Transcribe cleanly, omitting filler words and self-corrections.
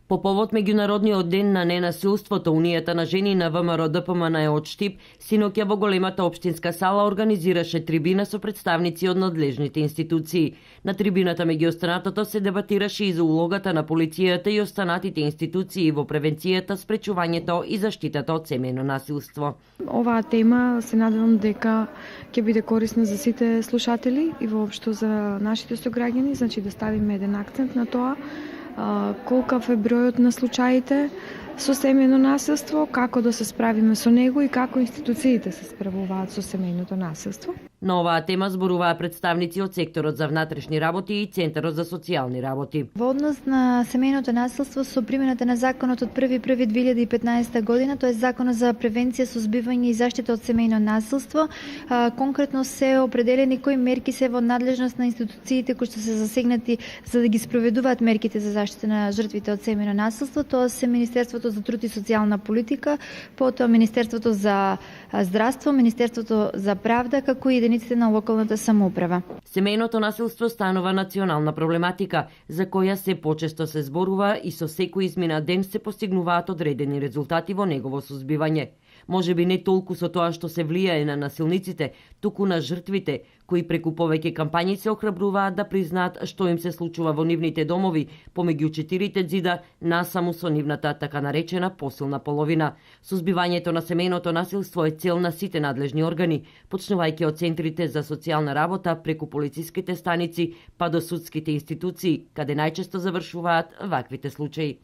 По повод меѓународниот ден на ненасилството, Унијата на жени на ВМРО ДПМН од Штип синоќа во големата општинска сала организираше трибина со представници од надлежните институции. На трибината меѓу останатото се дебатираше и за улогата на полицијата и останатите институции во превенцијата, спречувањето и заштитата од семејно насилство. Оваа тема се надевам дека ќе биде корисна за сите слушатели и воопшто за нашите сограѓани, значи да ставиме еден акцент на тоа колкав е бројот на случаите со семејно насилство, како да се справиме со него и како институциите се справуваат со семејното насилство. На оваа тема зборуваа представници од секторот за внатрешни работи и Центарот за социјални работи. Во однос на семејното насилство со примената на законот од 1.1.2015 година, тоа е Законот за превенција, сузбивање и заштита од семејно насилство, конкретно се определени кои мерки се во надлежност на институциите кои што се засегнати за да ги спроведуваат мерките за заштита на жртвите од семејно насилство. Тоа се Министерството за труд и социјална политика, потоа Министерството за здравство, Министерството за правда, како и единиците на локалната самоуправа. Семејното насилство станува национална проблематика, за која се почесто се зборува и со секој изминат ден се постигнуваат одредени резултати во негово сузбивање. Може би не толку со тоа што се влијае на насилниците, туку на жртвите, кои преку повеќе кампањи се охрабруваат да признаат што им се случува во нивните домови, помеѓу четирите ѕида, насаму со нивната така наречена посилна половина. Сузбивањето на семејното насилство е цел на сите надлежни органи, почнувајќи од центрите за социјална работа преку полициските станици, па до судските институции, каде најчесто завршуваат ваквите случаи.